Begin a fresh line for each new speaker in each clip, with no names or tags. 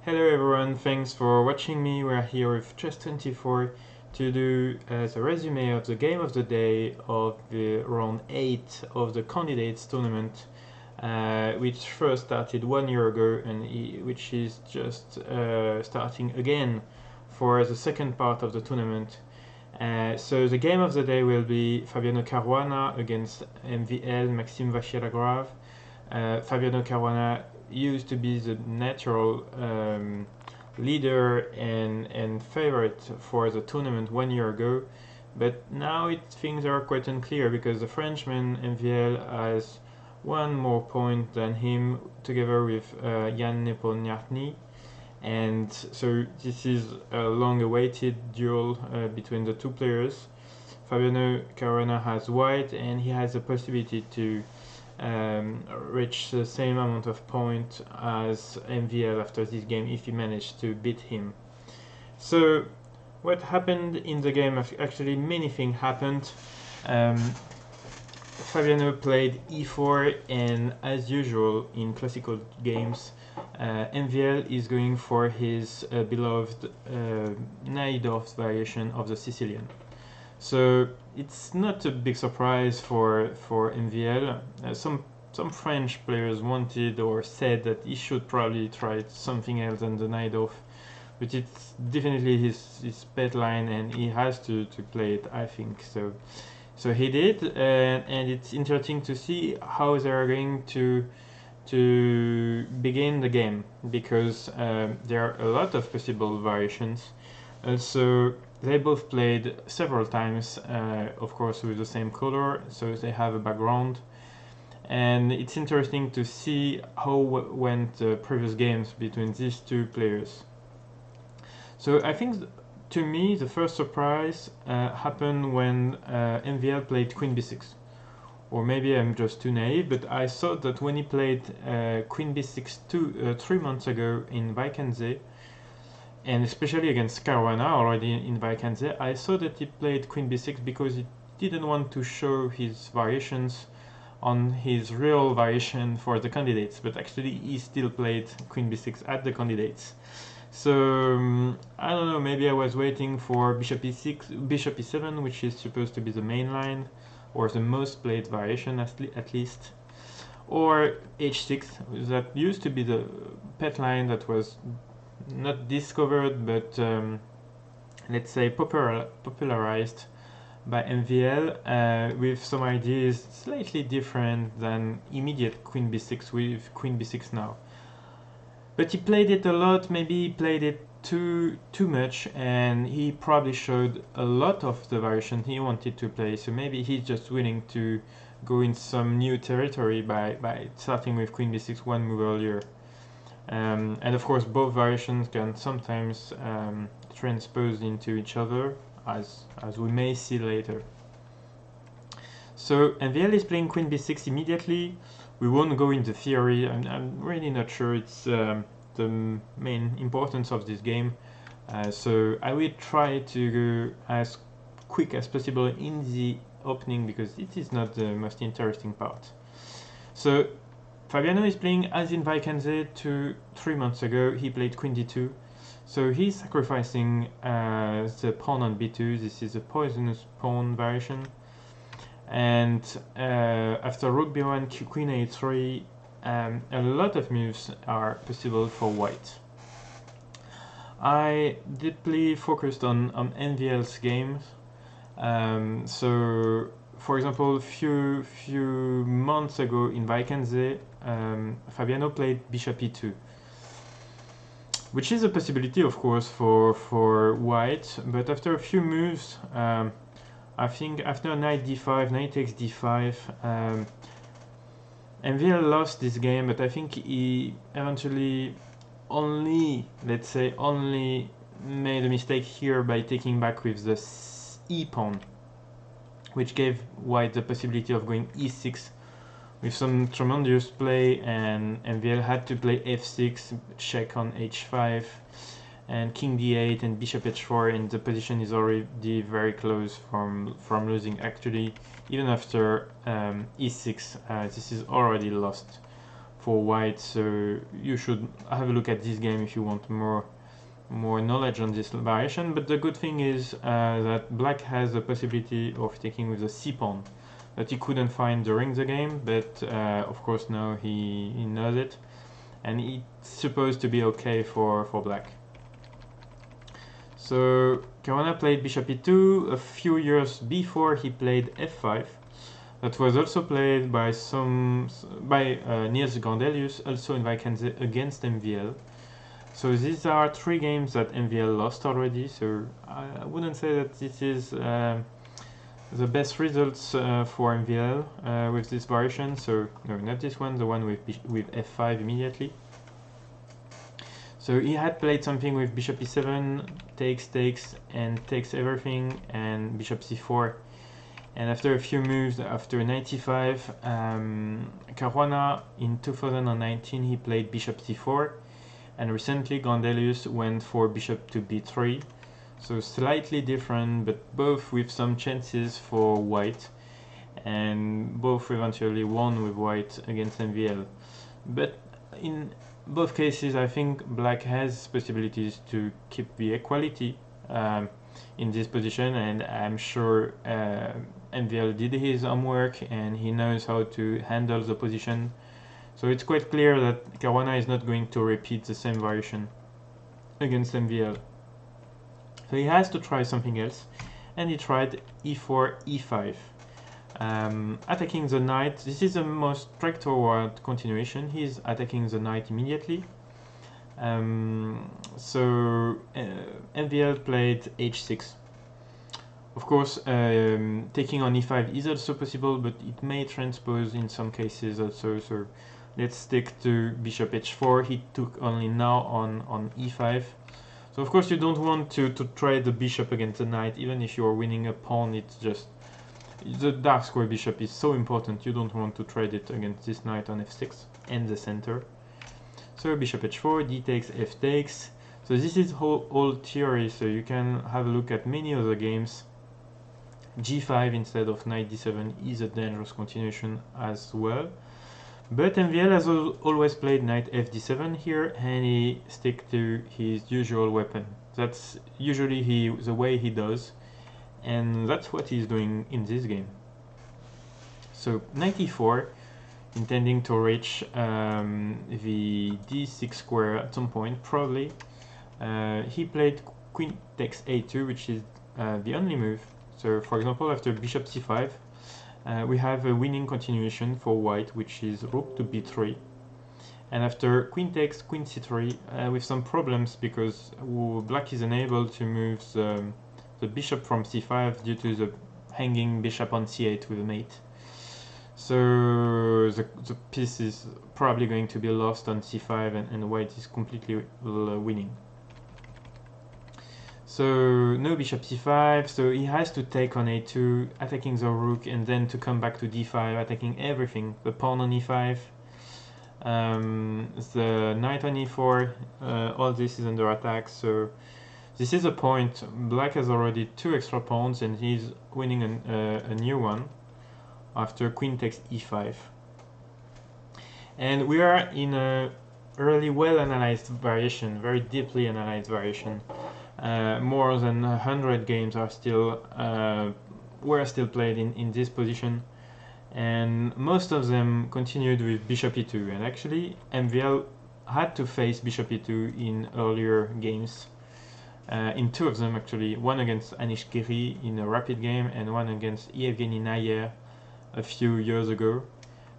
Hello everyone, thanks for watching me. We're here with Chess24 to do the resume of the game of the day of the round 8 of the candidates tournament, which first started 1 year ago and which is just starting again for the second part of the tournament. So the game of the day will be Fabiano Caruana against MVL Maxime Vachier-Lagrave. Fabiano Caruana used to be the natural leader and favorite for the tournament 1 year ago, but now things are quite unclear because the Frenchman MVL has one more point than him together with Jan Nepomniachtchi, and so this is a long-awaited duel between the two players. Fabiano Caruana has white and he has the possibility to reach the same amount of points as MVL after this game if he managed to beat him. So what happened in the game, actually many things happened. Fabiano played e4 and as usual in classical games MVL is going for his beloved Najdorf variation of the Sicilian. So it's not a big surprise for MVL. Some French players wanted or said that he should probably try something else than the Najdorf, but it's definitely his pet line and he has to play it, I think. So he did, and it's interesting to see how they are going to begin the game, because there are a lot of possible variations. Also, they both played several times, of course with the same color, so they have a background. And it's interesting to see how went the previous games between these two players. So I think, to me, the first surprise happened when MVL played Queen b6. Or maybe I'm just too naive, but I thought that when he played Queen b6 3 months ago in Vachier-Lagrave, and especially against Caruana already in Vachier-Lagrave, I saw that he played Queen b6 because he didn't want to show his variations on his real variation for the candidates, but actually he still played Queen b6 at the candidates. So I don't know, maybe I was waiting for Bishop e6, Bishop e7, which is supposed to be the main line, or the most played variation at least, or h6, that used to be the pet line that was not discovered, but let's say popularized by MVL with some ideas slightly different than immediate Queen b6 with Queen b6 now. But he played it a lot, maybe he played it too much, and he probably showed a lot of the variation he wanted to play, so maybe he's just willing to go in some new territory by starting with Queen b6 one move earlier. And of course both variations can sometimes transpose into each other, as we may see later. So MVL is playing Queen b6 immediately. We won't go into theory, I'm really not sure it's the main importance of this game. So I will try to go as quick as possible in the opening, because it is not the most interesting part. So Fabiano is playing as in Vachier-Lagrave 3 months ago. He played Queen d2. So he's sacrificing the pawn on b2. This is a poisonous pawn variation. And after rook b1, queen a3, a lot of moves are possible for white. I deeply focused on MVL's games. So, for example, few months ago in Vachier-Lagrave, Fabiano played bishop e2, which is a possibility, of course, for white. But after a few moves, I think after knight d5, knight takes d5, MVL lost this game, but I think he eventually only made a mistake here by taking back with the e pawn, which gave white the possibility of going e6 with some tremendous play, and MVL had to play f6, check on h5, and king d8 and bishop h4, and the position is already very close from losing. Actually, even after e6, this is already lost for white, so you should have a look at this game if you want more knowledge on this variation. But the good thing is that black has the possibility of taking with the c pawn that he couldn't find during the game, but of course now he knows it, and it's supposed to be okay for black. So Caruana played bishop e2 a few years before he played f5. That was also played by Niels Grandelius, also in Vachier-Lagrave against MVL. So these are 3 games that MVL lost already, so I wouldn't say that this is the best results for MVL with this variation. So no, not this one, the one with f5 immediately. So he had played something with bishop e7, takes, and takes everything, and bishop c4. And after a few moves, after 95, Caruana in 2019 he played bishop c4, and recently Grandelius went for bishop to b3. So slightly different, but both with some chances for white, and both eventually won with white against MVL. But in both cases, I think black has possibilities to keep the equality in this position, and I'm sure MVL did his homework and he knows how to handle the position. So it's quite clear that Caruana is not going to repeat the same variation against MVL. So he has to try something else, and he tried e4, e5. Attacking the knight. This is the most straightforward continuation. He's attacking the knight immediately. MVL played h6. Of course, taking on e5 is also possible, but it may transpose in some cases also. So let's stick to bishop h4. He took only now on e5. So of course you don't want to trade the bishop against the knight, even if you're winning a pawn. It's just the dark square bishop is so important, you don't want to trade it against this knight on f6 and the center. So bishop h4, d takes, f takes. So this is whole theory, so you can have a look at many other games. g5 instead of knight d7 is a dangerous continuation as well. But MVL has always played knight fd7 here, and he stick to his usual weapon. That's usually the way he does, and that's what he's doing in this game. So knight e4, intending to reach the d6 square at some point, probably. He played queen takes a2, which is the only move. So for example, after bishop c5, we have a winning continuation for white, which is rook to b3. And after queen takes, queen c3, with some problems because black is unable to move the bishop from c5 due to the hanging bishop on c8 with a mate. So the piece is probably going to be lost on c5, and white is completely winning. So no bishop c5, so he has to take on a2, attacking the rook, and then to come back to d5, attacking everything. The pawn on e5, the knight on e4, all this is under attack. So this is a point. Black has already 2 extra pawns, and he's winning a new one after queen takes e5. And we are in a really well analyzed variation, very deeply analyzed variation. More than 100 games are were still played in this position, and most of them continued with bishop e2. And actually, MVL had to face bishop e2 in earlier games. In 2 of them, actually, one against Anish Giri in a rapid game, and one against Yevgeny Nayer a few years ago.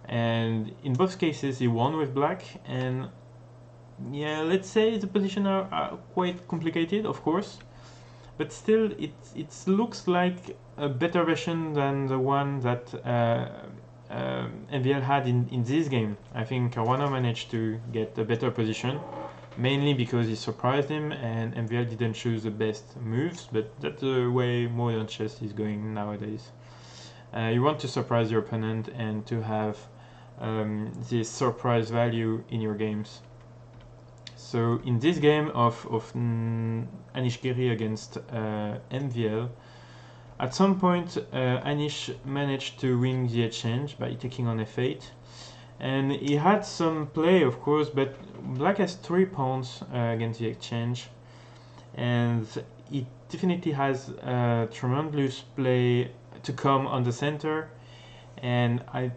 And in both cases, he won with black. And yeah, let's say the positions are quite complicated, of course, but still it looks like a better version than the one that MVL had in this game. I think Caruana managed to get a better position, mainly because he surprised him, and MVL didn't choose the best moves, but that's the way modern chess is going nowadays. You want to surprise your opponent and to have this surprise value in your games. So in this game of Anish Giri against MVL, at some point Anish managed to win the exchange by taking on f8, And he had some play, of course, but black has 3 pawns against the exchange, and it definitely has a tremendous play to come on the center, and I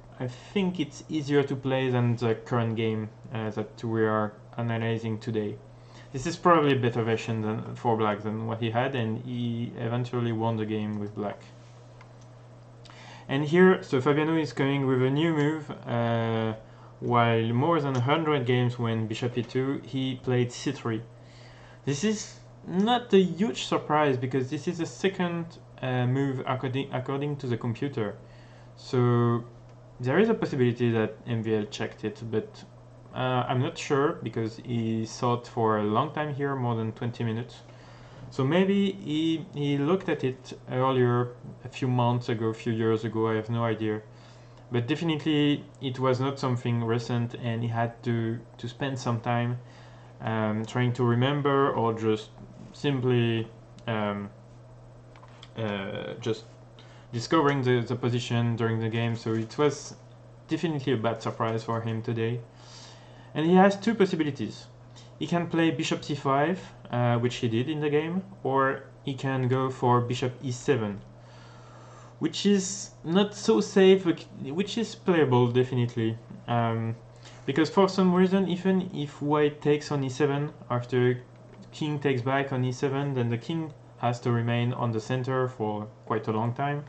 think it's easier to play than the current game that we are analyzing today. This is probably a better version for black than what he had, and he eventually won the game with black. And here, so Fabiano is coming with a new move. While more than 100 games when bishop e2, he played c3. This is not a huge surprise because this is the second move according to the computer. So there is a possibility that MVL checked it, but I'm not sure because he thought for a long time here, more than 20 minutes. So maybe he looked at it earlier, a few months ago, a few years ago, I have no idea. But definitely it was not something recent, and he had to spend some time trying to remember, or just simply just discovering the position during the game. So it was definitely a bad surprise for him today. And he has 2 possibilities. He can play bishop c5, which he did in the game, or he can go for bishop e7, which is not so safe, which is playable definitely. Because for some reason, even if white takes on e7, after king takes back on e7, then the king has to remain on the center for quite a long time.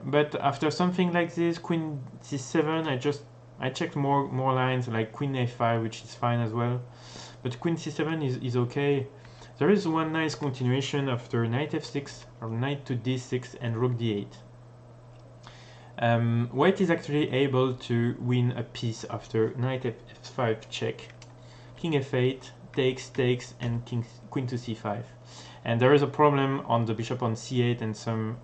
But after something like this, queen c7, I checked more lines like queen a5, which is fine as well. But queen c7 is okay. There is one nice continuation after knight f6, or knight to d6 and rook d8. White is actually able to win a piece after knight f5 check, king f8, takes, and queen to c5. And there is a problem on the bishop on c8 and some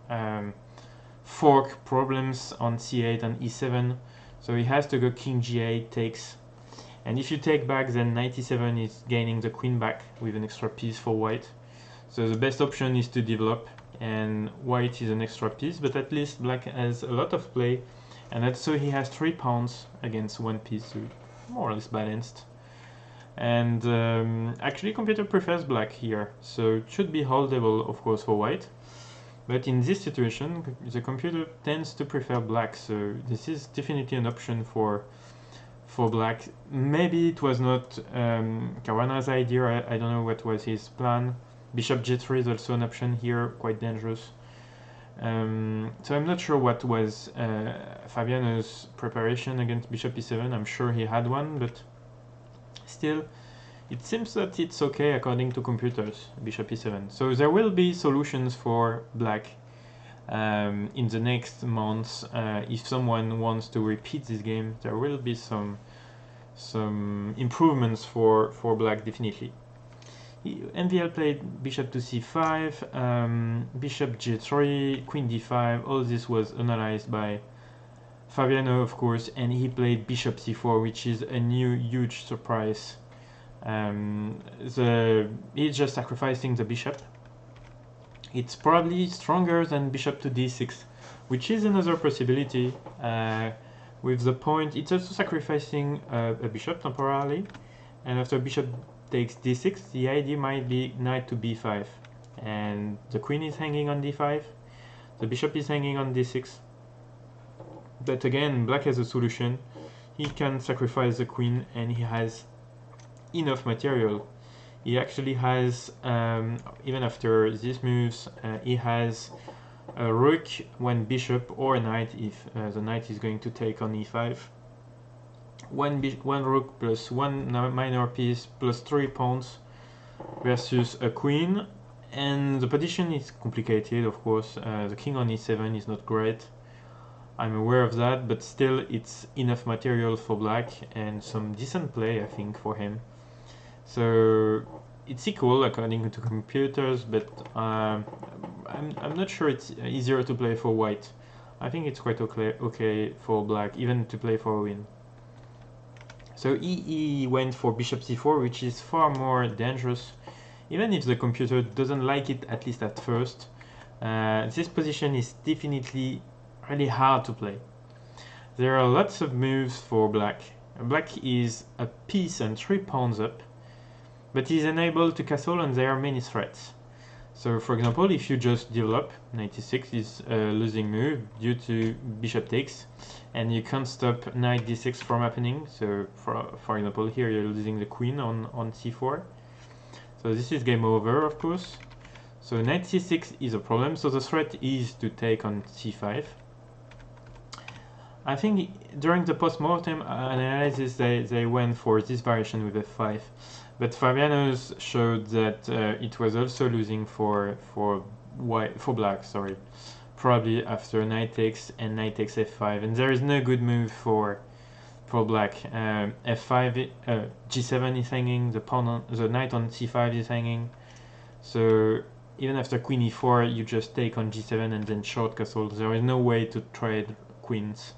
fork problems on c8 and e7. So he has to go king g8, takes. And if you take back, then knight e7 is gaining the queen back with an extra piece for white. So the best option is to develop, and white is an extra piece, but at least black has a lot of play, and that's so he has 3 pawns against 1 piece, so more or less balanced. And actually computer prefers black here, so it should be holdable, of course, for white. But in this situation, the computer tends to prefer black, so this is definitely an option for black. Maybe it was not Caruana's idea, I don't know what was his plan. Bishop g3 is also an option here, quite dangerous. So I'm not sure what was Fabiano's preparation against bishop e7. I'm sure he had one, but still, it seems that it's okay according to computers, bishop e7. So there will be solutions for black in the next months. If someone wants to repeat this game, there will be some improvements for black, definitely. MVL played bishop to c5, bishop g3, queen d5. All this was analyzed by Fabiano, of course, and he played bishop c4, which is a new huge surprise. He's just sacrificing the bishop. It's probably stronger than bishop to d6, which is another possibility. With the point, it's also sacrificing a bishop temporarily, and after bishop takes d6, the idea might be knight to b5, and the queen is hanging on d5, the bishop is hanging on d6. But again, black has a solution. He can sacrifice the queen, and he has enough material. He actually has, even after these moves, he has a rook, one bishop, or a knight if the knight is going to take on e5. One rook plus 1 minor piece plus 3 pawns versus a queen, and the position is complicated, of course. The king on e7 is not great, I'm aware of that, but still it's enough material for black and some decent play, I think, for him. So it's equal according to computers, but I'm not sure it's easier to play for white. I think it's quite okay for black, even to play for a win. So he went for bishop c4, which is far more dangerous, even if the computer doesn't like it, at least at first. This position is definitely really hard to play. There are lots of moves for black. Black is a piece and 3 pawns up, but he's unable to castle and there are many threats. So for example, if you just deal up, 96 is a losing move due to bishop takes, and you can't stop knight d6 from happening. So for example, here you're losing the queen on c4. So this is game over, of course. So knight c6 is a problem, so the threat is to take on c5. I think during the post-mortem analysis they went for this variation with f5, but Fabiano's showed that it was also losing for black, sorry, probably after knight takes and knight takes f5, and there is no good move for black. F5, g7 is hanging, the knight on c5 is hanging, so even after queen e4 you just take on g7 and then short castle. There is no way to trade queens.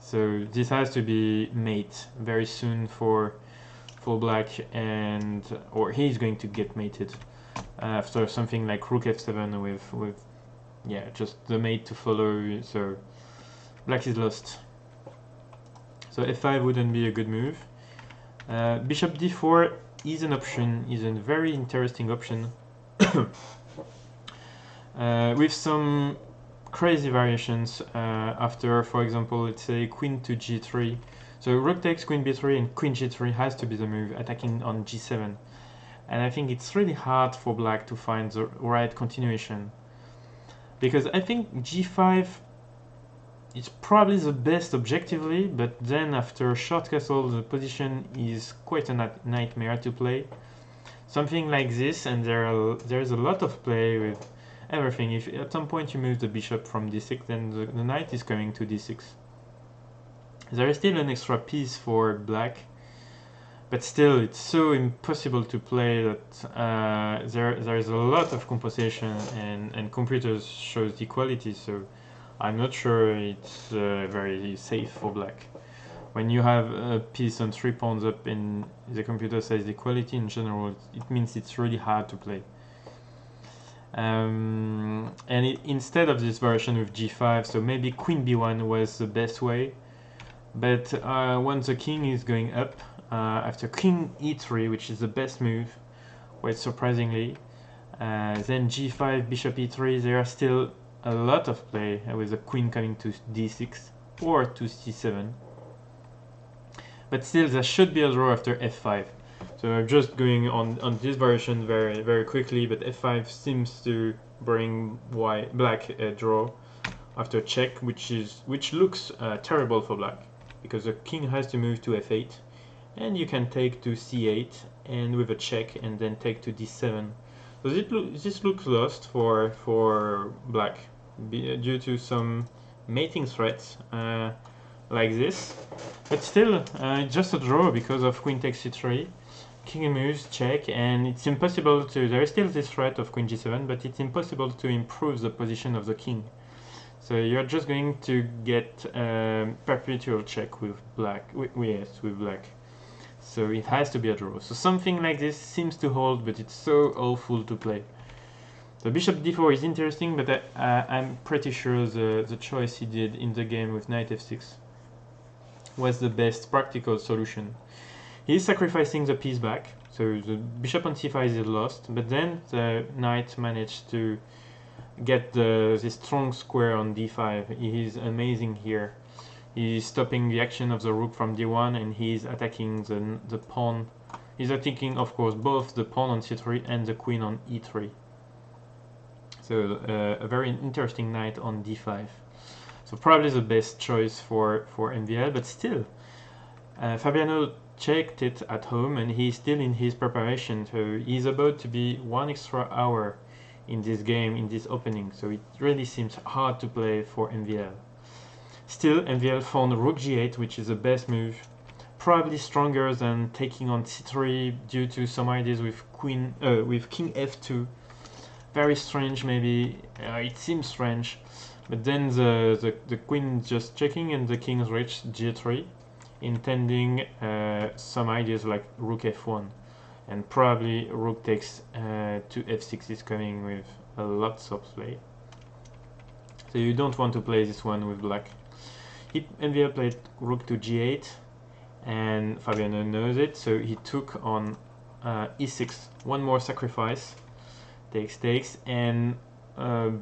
So this has to be mate very soon for black, or he's going to get mated after something like rook f7 with yeah, just the mate to follow. So black is lost. So f5 wouldn't be a good move. Bishop d4 is an option, is a very interesting option with some crazy variations after, for example, let's say queen to g3. So rook takes queen b3 and queen g3 has to be the move, attacking on g7. And I think it's really hard for black to find the right continuation, because I think g5 is probably the best objectively, but then after short castle the position is quite a nightmare to play. Something like this, and there's a lot of play with everything. If at some point you move the bishop from d6, then the knight is coming to d6. There is still an extra piece for black, but still it's so impossible to play that there is a lot of compensation, and computers shows equality, so I'm not sure it's very safe for black. When you have a piece on 3 pawns up and the computer says equality in general, it means it's really hard to play. And instead of this version with g5, so maybe queen b1 was the best way, but once the king is going up, after king e3, which is the best move, quite surprisingly, then g5, bishop e3, there are still a lot of play with the queen coming to d6 or to c7. But still, there should be a draw after f5. So I'm just going on this variation very quickly, but f5 seems to bring black a draw after check, which looks terrible for black, because the king has to move to f8, and you can take to c8, and with a check, and then take to d7. So this looks lost for black due to some mating threats like this, but still just a draw because of queen takes c3, king moves, check, and it's impossible to. There is still this threat of queen g7, but it's impossible to improve the position of the king. So you're just going to get perpetual check with black. Yes, with black. So it has to be a draw. So something like this seems to hold, but it's so awful to play. So bishop d4 is interesting, but I'm pretty sure the choice he did in the game with knight f6 was the best practical solution. He's sacrificing the piece back, so the bishop on c5 is lost, but then the knight managed to get this strong square on d5. He is amazing here. He's stopping the action of the rook from d1, and he's attacking the pawn. He's attacking, of course, both the pawn on c3 and the queen on e3. So a very interesting knight on d5. So probably the best choice for MVL, but still, Fabiano checked it at home, and he's still in his preparation. So he's about to be 1 extra hour in this game, in this opening. So it really seems hard to play for MVL. Still, MVL found rook g8, which is the best move. Probably stronger than taking on c3 due to some ideas with king f2. Very strange, maybe. It seems strange. But then the queen just checking and the king reached g3, intending some ideas like rook f1. And probably rook takes to f6 is coming with lots of play. So you don't want to play this one with black. MVL played rook to g8, and Fabiano knows it, so he took on e6, one more sacrifice, takes, and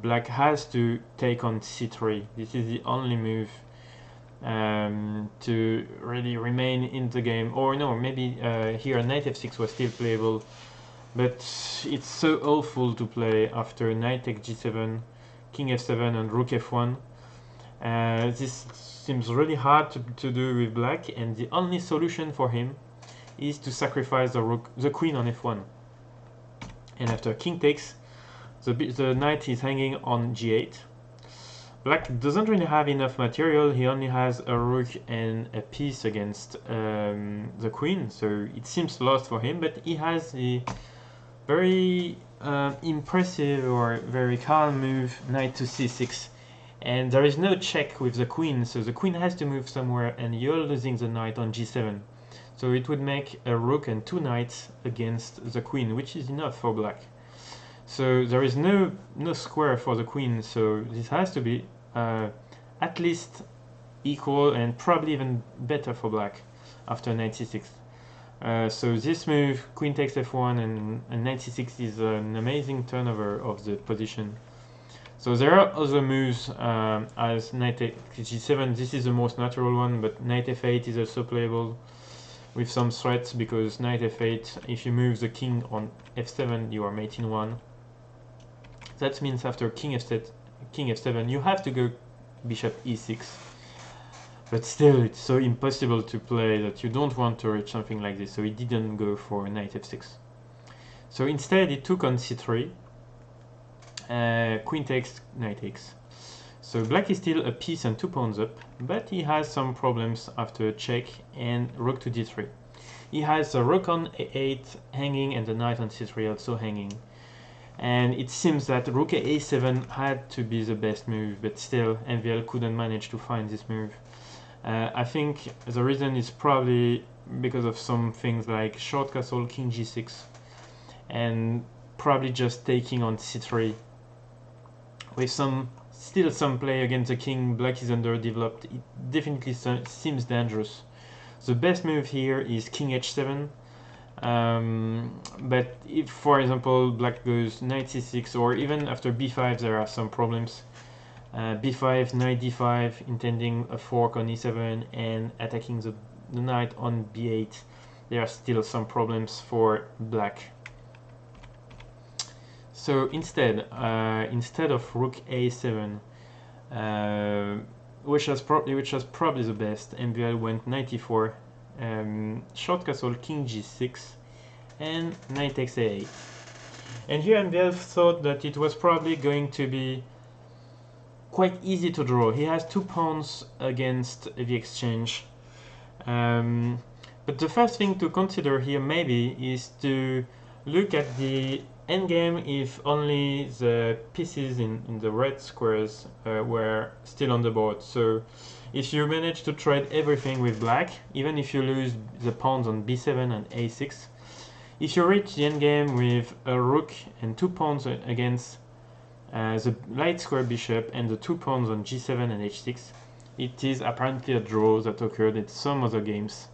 black has to take on c3. This is the only move to really remain in the game. Or no, maybe here knight f6 was still playable, but it's so awful to play after knight takes g7, king f7 and rook f1. This seems really hard to do with black, and the only solution for him is to sacrifice the queen on f1. And after king takes, the knight is hanging on g8. Black doesn't really have enough material. He only has a rook and a piece against the queen, so it seems lost for him, but he has a very impressive or very calm move, knight to c6. And there is no check with the queen, so the queen has to move somewhere, and you're losing the knight on g7. So it would make a rook and two knights against the queen, which is enough for black. So there is no square for the queen, so this has to be at least equal and probably even better for black after knight c6. So this move, queen takes f1 and knight c6, is an amazing turnover of the position. So there are other moves as knight takes g7. This is the most natural one, but knight f8 is also playable with some threats, because knight f8, if you move the king on f7, you are mating 1. That means after king f7, you have to go bishop e6. But still, it's so impossible to play that you don't want to reach something like this, so he didn't go for knight f6. So instead, he took on c3. Queen takes, knight takes. So black is still a piece and 2 pawns up, but he has some problems after check and rook to d3. He has a rook on a8 hanging and the knight on c3 also hanging. And it seems that rook a7 had to be the best move, but still MVL couldn't manage to find this move. I think the reason is probably because of some things like short castle, king g6, and probably just taking on c3. With still some play against the king, black is underdeveloped. It definitely seems dangerous. The best move here is king h7. But if, for example, black goes knight c6, or even after b5, there are some problems. b5, knight d5, intending a fork on e7 and attacking the knight on b8. There are still some problems for black. So instead of rook a7, which was probably the best, MVL went knight e4, short castle, king g6, and knight takes a8. And here MVL thought that it was probably going to be quite easy to draw. He has 2 pawns against the exchange. But the first thing to consider here maybe is to look at the endgame if only the pieces in the red squares were still on the board. So if you manage to trade everything with black, even if you lose the pawns on b7 and a6, if you reach the endgame with a rook and 2 pawns against the light square bishop and the 2 pawns on g7 and h6, it is apparently a draw that occurred in some other games.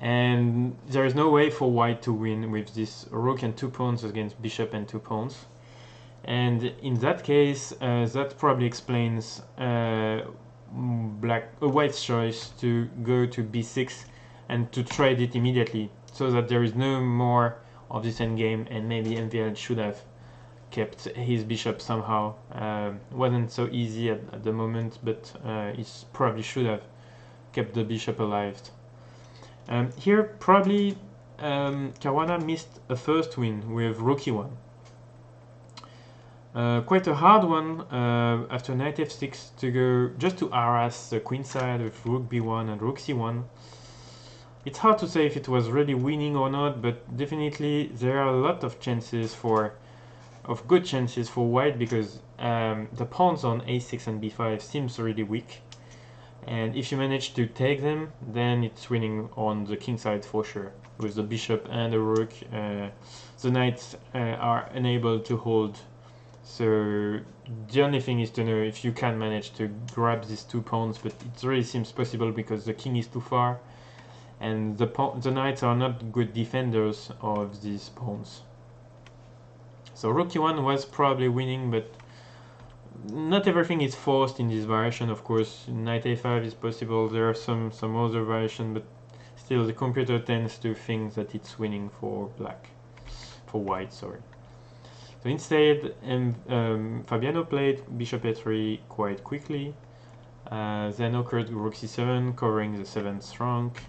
And there is no way for white to win with this rook and 2 pawns against bishop and 2 pawns. And in that case, that probably explains white's choice to go to b6 and to trade it immediately, so that there is no more of this endgame, and maybe MVL should have kept his bishop somehow. Wasn't so easy at the moment, but he probably should have kept the bishop alive. Here probably Caruana missed a first win with rook e1. Quite a hard one after knight f6 to go just to harass the queen side with rook b1 and rook c1. It's hard to say if it was really winning or not, but definitely there are a lot of good chances for white, because the pawns on a6 and b5 seems really weak. And if you manage to take them, then it's winning on the king side for sure. With the bishop and the rook, the knights are unable to hold So the only thing is to know if you can manage to grab these 2 pawns, but it really seems possible because the king is too far, and the knights are not good defenders of these pawns. So rook e1 was probably winning, but not everything is forced in this variation. Of course, knight a5 is possible. There are some other variation, but still the computer tends to think that it's winning for white. Sorry. So instead, Fabiano played bishop a3 quite quickly. Then occurred rook c7, covering the 7th rank.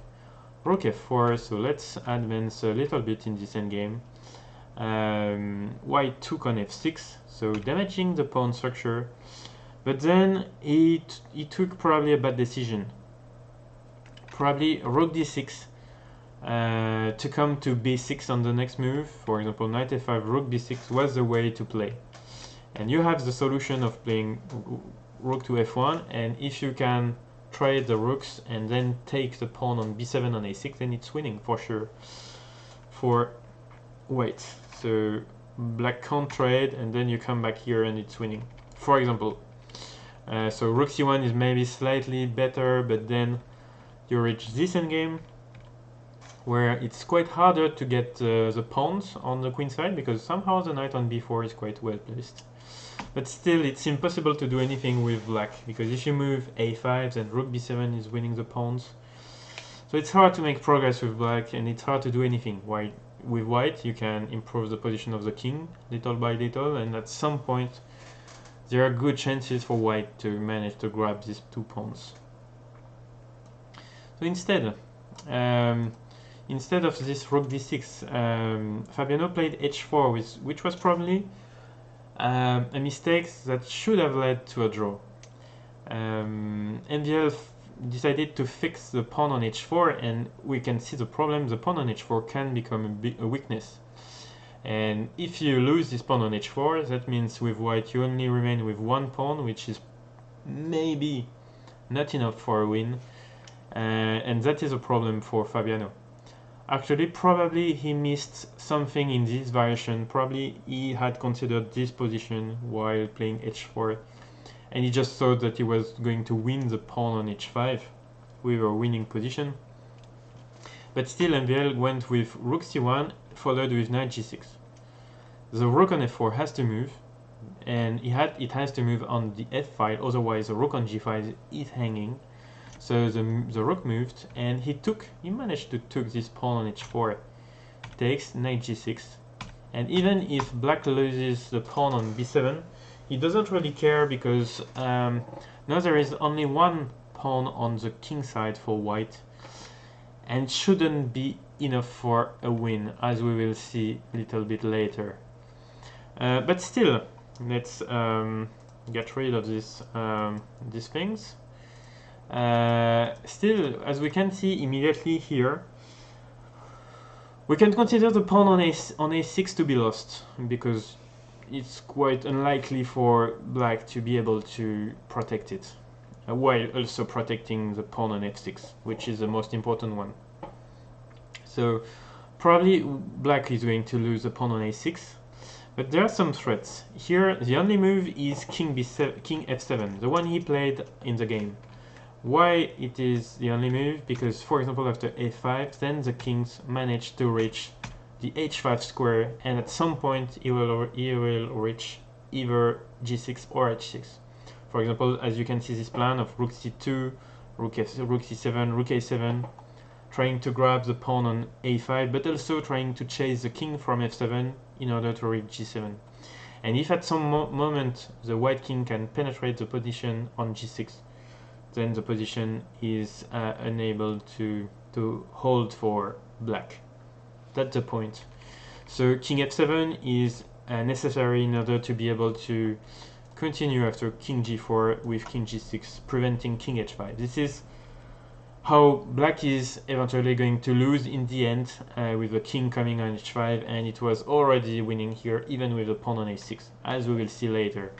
Rook f4. So let's advance a little bit in this endgame. White took on f6, so damaging the pawn structure, but then he took probably a bad decision. Probably rook d6 to come to b6 on the next move. For example, knight f5, rook b6 was the way to play. And you have the solution of playing rook to f1, and if you can trade the rooks and then take the pawn on b7 on a6, then it's winning for sure for white. So black can't trade, and then you come back here and it's winning, for example. So rook c1 is maybe slightly better, but then you reach this endgame where it's quite harder to get the pawns on the queen side, because somehow the knight on b4 is quite well placed. But still, it's impossible to do anything with black, because if you move a5, then rook b7 is winning the pawns. So it's hard to make progress with black, and it's hard to do anything. With white, you can improve the position of the king little by little, and at some point there are good chances for white to manage to grab these 2 pawns. So instead of this rook d6, Fabiano played h4, which was probably a mistake that should have led to a draw. MVL decided to fix the pawn on h4, and we can see the problem. The pawn on h4 can become a weakness, and if you lose this pawn on h4, that means with white you only remain with 1 pawn, which is maybe not enough for a win, and that is a problem for Fabiano. Actually, probably he missed something in this variation. Probably he had considered this position while playing h4, and he just thought that he was going to win the pawn on h5 with a winning position. But still, MVL went with rook c1 followed with knight g6. The rook on f4 has to move, and it has to move on the f file, otherwise the rook on g5 is hanging. So the rook moved, and he managed to take this pawn on h4. Takes knight g6, and even if black loses the pawn on b7, he doesn't really care, because now there is only 1 pawn on the king side for white, and shouldn't be enough for a win, as we will see a little bit later. But still, let's get rid of these things. Still, as we can see immediately here, we can consider the pawn on a6 to be lost, because it's quite unlikely for black to be able to protect it, while also protecting the pawn on f6, which is the most important one. So probably black is going to lose the pawn on a6, but there are some threats. Here the only move is king f7, the one he played in the game. Why it is the only move? Because, for example, after a5, then the kings manage to reach the h5 square, and at some point he will reach either g6 or h6. For example, as you can see, this plan of rook c2, rook c7, rook a7, trying to grab the pawn on a5, but also trying to chase the king from f7 in order to reach g7. And if at some moment the white king can penetrate the position on g6, then the position is unable to hold for black. That's the point. So king f7 is necessary in order to be able to continue after king g4 with king g6, preventing king h5. This is how black is eventually going to lose in the end, with the king coming on h5, and it was already winning here even with the pawn on a6, as we will see later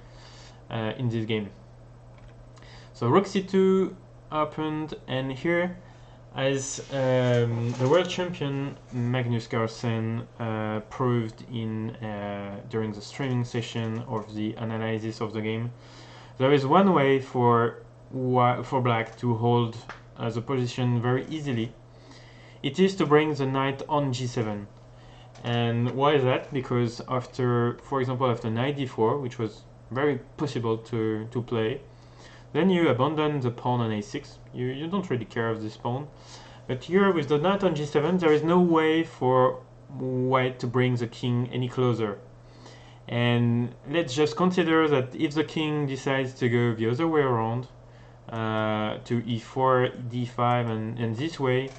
in this game. So rook c2 opened, and here As the world champion Magnus Carlsen proved in during the streaming session of the analysis of the game, there is one way for black to hold the position very easily. It is to bring the knight on g7. And why is that? Because after, for example, after knight d4, which was very possible to play, then you abandon the pawn on a6. You don't really care of this pawn. But here, with the knight on g7, there is no way for white to bring the king any closer. And let's just consider that if the king decides to go the other way around, to e4, d5, and this way,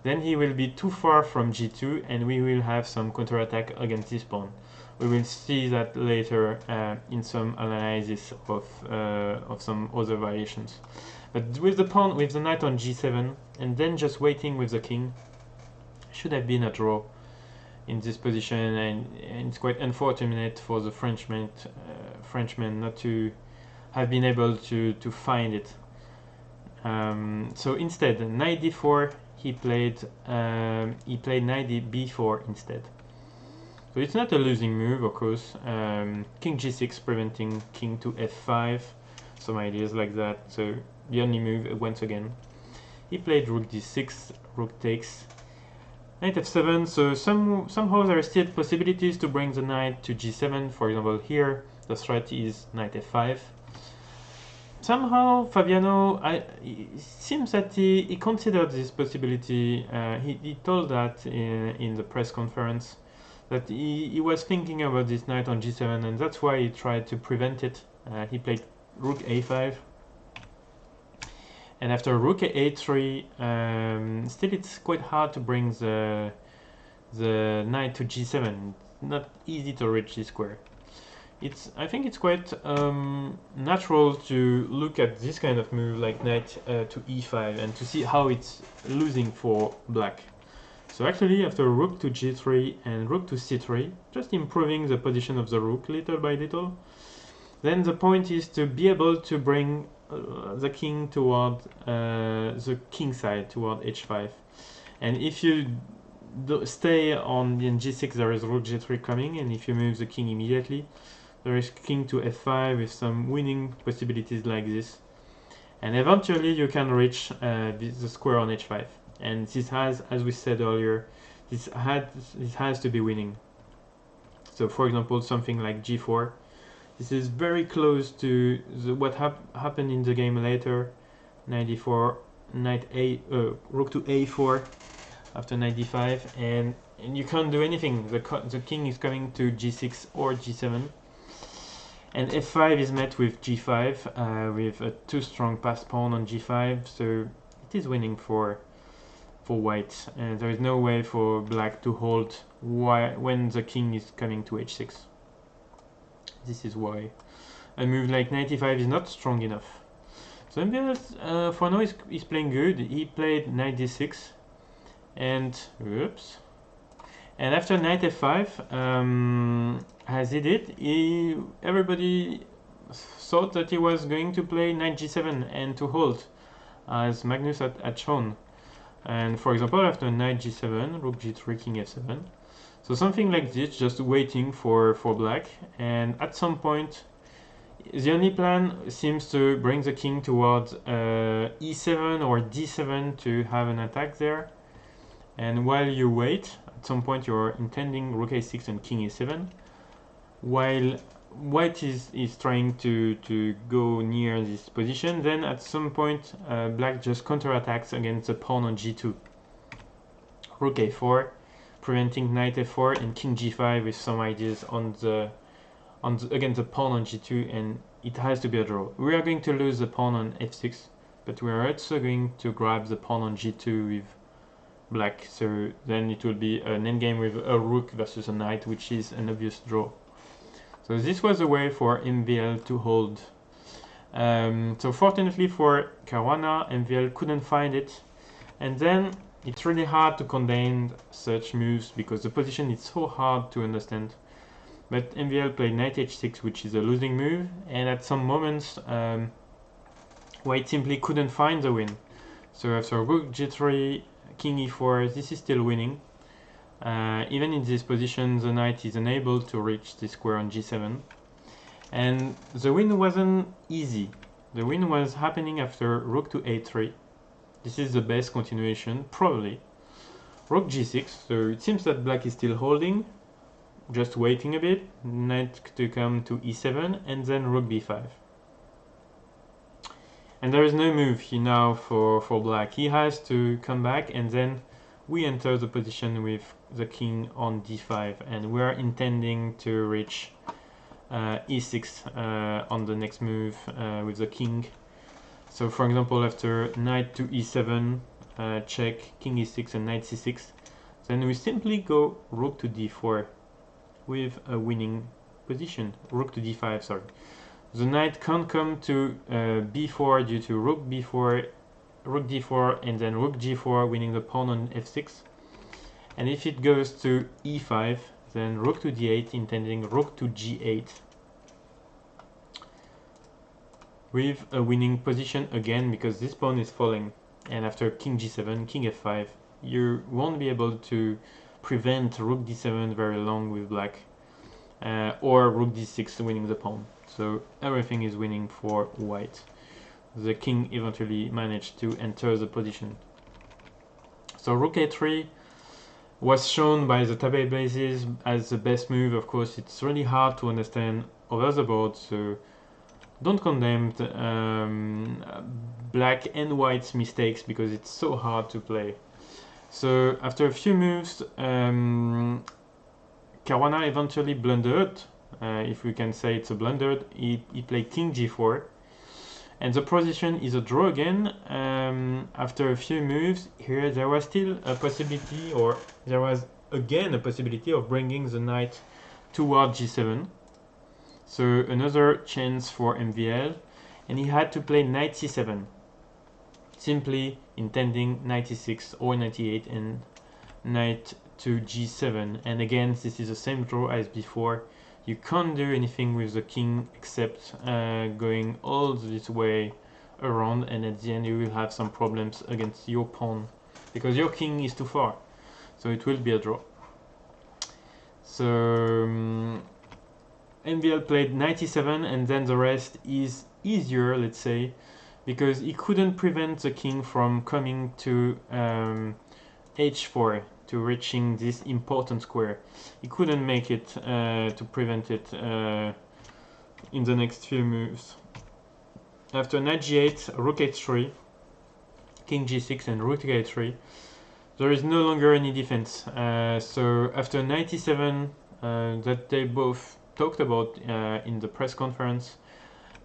then he will be too far from g2, and we will have some counterattack against this pawn. We will see that later in some analysis of some other variations. But with the pawn, with the knight on g7, and then just waiting with the king, should have been a draw in this position, and it's quite unfortunate for the Frenchman not to have been able to find it. So instead, knight d4, he played knight b4 instead. So it's not a losing move, of course. King g6 preventing king to f5, some ideas like that. So the only move, once again, he played rook d6, rook takes, knight f7. So somehow there are still possibilities to bring the knight to g7. For example, here the threat is knight f5. Somehow Fabiano, it seems that he considered this possibility. He told that in the press conference, that he was thinking about this knight on g7, and that's why he tried to prevent it. He played rook a5, and after rook a3, still it's quite hard to bring the knight to g7. Not easy to reach this square. I think it's quite natural to look at this kind of move like knight to e5 and to see how it's losing for black. So actually, after rook to g3 and rook to c3, just improving the position of the rook little by little, then the point is to be able to bring the king toward the king side, toward h5. And if you stay on g6, there is rook g3 coming, and if you move the king immediately, there is king to f5 with some winning possibilities like this. And eventually you can reach the square on h5. And this has, as we said earlier, this has to be winning. So for example, something like g4. This is very close to what happened in the game later. Knight d4, rook to a4 after knight d5, and you can't do anything. The king is coming to g6 or g7. And f5 is met with g5 with a too strong passed pawn on g5, so it is winning for white. And there is no way for black to hold when the king is coming to h6. This is why a move like knight e5 is not strong enough. So MVL for now is playing good. He played knight d6, and oops. And after knight f5, as he did, everybody thought that he was going to play knight g7 and to hold, as Magnus had shown. And for example, after knight g7, rook g3, king f7. So something like this, just waiting for black. And at some point, the only plan seems to bring the king towards e7 or d7 to have an attack there. And while you wait, at some point you're intending rook a6 and king e7, while white is trying to go near this position. Then at some point black just counterattacks against the pawn on g2, rook a4, preventing knight f4 and king g5 with some ideas against the pawn on g2, and it has to be a draw. We are going to lose the pawn on f6, but we are also going to grab the pawn on g2 with black, so then it will be an endgame with a rook versus a knight, which is an obvious draw. So this was a way for MVL to hold. So fortunately for Caruana, MVL couldn't find it, and then it's really hard to condemn such moves because the position is so hard to understand. But MVL played knight h6, which is a losing move, and at some moments white simply couldn't find the win. So after rook g3, king e4, this is still winning. Even in this position, the knight is unable to reach the square on g7. And the win wasn't easy. The win was happening after rook to a3. This is the best continuation, probably. Rook g6, so it seems that black is still holding, just waiting a bit, knight to come to e7, and then rook b5. And there is no move here now for black. He has to come back, and then we enter the position with the king on d5, and we're intending to reach e6 on the next move with the king. So for example, after knight to e7, check, king e6 and knight c6, then we simply go rook to d4 with a winning position. Rook to d5, sorry. The knight can't come to b4 due to rook b4, rook d4, and then rook g4, winning the pawn on f6. And if it goes to e5, then rook to d8, intending rook to g8, with a winning position again, because this pawn is falling. And after king g7, king f5, you won't be able to prevent rook d7 very long with black, or rook d6 winning the pawn. So everything is winning for white. The king eventually managed to enter the position. So rook a3 was shown by the databases as the best move. Of course, it's really hard to understand over the board, so don't condemn black and white's mistakes because it's so hard to play. So after a few moves, Caruana eventually blundered, if we can say it's a blunder. He played king g4, and the position is a draw again. After a few moves here, there was still a possibility, or there was again a possibility of bringing the knight toward g7. So another chance for MVL, and he had to play knight c7, simply intending knight e6 or knight e8 and knight to g7. And again, this is the same draw as before. You can't do anything with the king except going all this way around, and at the end you will have some problems against your pawn because your king is too far. So it will be a draw. So MVL played knight e7, and then the rest is easier, let's say, because he couldn't prevent the king from coming to h4, to reaching this important square. He couldn't make it to prevent it in the next few moves. After knight g8, rook h3, king g6 and rook a3, there is no longer any defense. So after knight e7, that they both talked about in the press conference,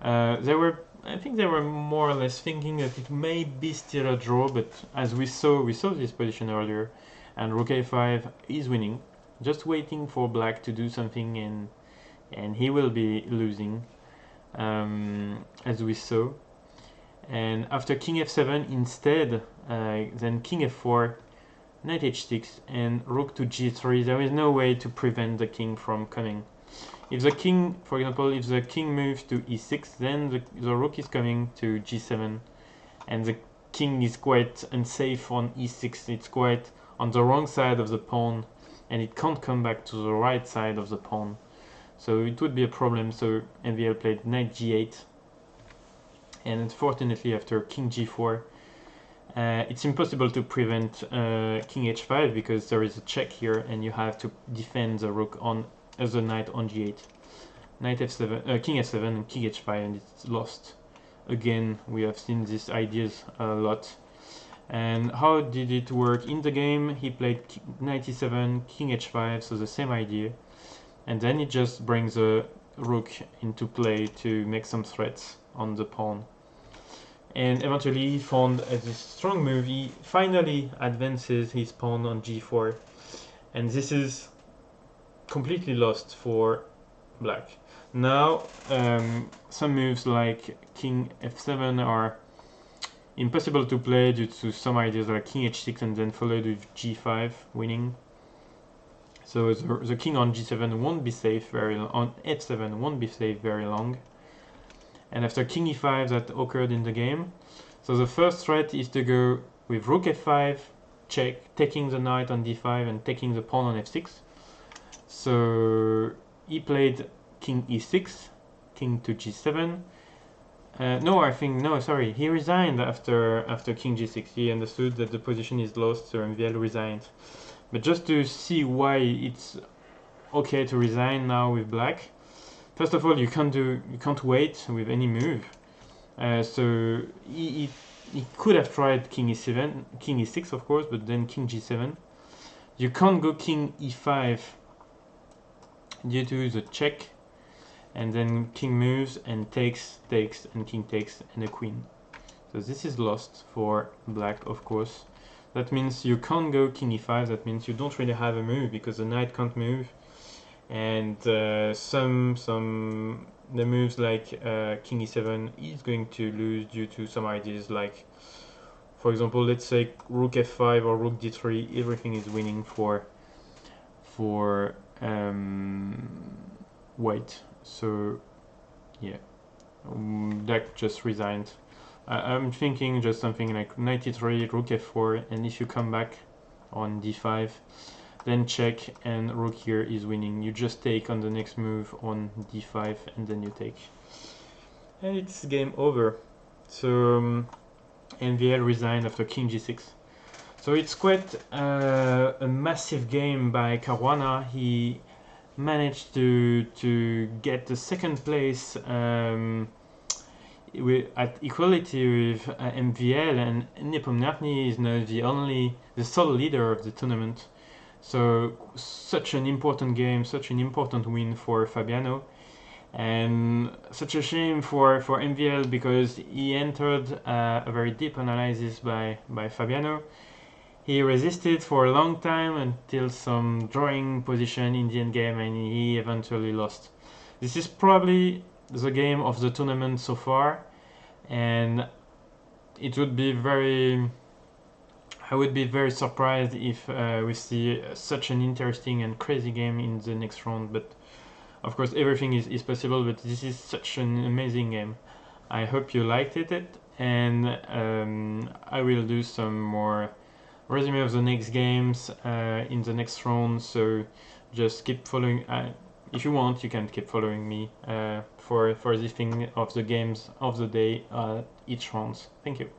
I think they were more or less thinking that it may be still a draw, but as we saw this position earlier, and rook a5 is winning, just waiting for black to do something, and he will be losing, as we saw. And after king f7 instead, then king f4, knight h6, and rook to g3, there is no way to prevent the king from coming. If the king, for example, if the king moves to e6, then the rook is coming to g7, and the king is quite unsafe on e6. It's quite on the wrong side of the pawn, and it can't come back to the right side of the pawn. So it would be a problem. So MVL played knight g8, and unfortunately after king g4, it's impossible to prevent king h5 because there is a check here, and you have to defend the rook on as a knight on g8. Knight f7, king f7 and king h5, and it's lost. Again, we have seen these ideas a lot. And how did it work in the game? He played knight e7, king h5, so the same idea. And then he just brings a rook into play to make some threats on the pawn. And eventually he found this strong move. He finally advances his pawn on g4. And this is completely lost for black. Now some moves like king f7 are impossible to play due to some ideas like king h6 and then followed with g5 winning. So the king on g7 won't be safe very long, on f7 won't be safe very long. And after king e5 that occurred in the game, So the first threat is to go with rook f5, check, taking the knight on d5 and taking the pawn on f6. So he played king e6, king to g7. Sorry, he resigned after king g6. He understood that the position is lost, so MVL resigned. But just to see why it's okay to resign now with black. First of all, you can't wait with any move. So he could have tried king e7, king e6 of course, but then king g7. You can't go king e5 due to the check, and then king moves and takes, and king takes, and a queen. So this is lost for black, of course. That means you can't go king e5, that means you don't really have a move because the knight can't move. And the moves like king e7 is going to lose due to some ideas like, for example, let's say rook f5 or rook d3, everything is winning for white. So yeah, black just resigned. I'm thinking just something like knight e3, rook f4, and if you come back on d5, then check and rook here is winning. You just take on the next move on d5 and then you take. And it's game over. So MVL resigned after king g6. So it's quite a massive game by Caruana. He managed to get the second place at equality with MVL, and Nepomniachtchi is now the sole leader of the tournament. So such an important game, such an important win for Fabiano, and such a shame for MVL because he entered a very deep analysis by Fabiano. He resisted for a long time until some drawing position in the endgame, and he eventually lost. This is probably the game of the tournament so far, and it would be I would be very surprised if we see such an interesting and crazy game in the next round, but of course everything is possible, but this is such an amazing game. I hope you liked it, and I will do some more resume of the next games in the next round, so just keep following. If you want, you can keep following me for the thing of the games of the day each round. Thank you.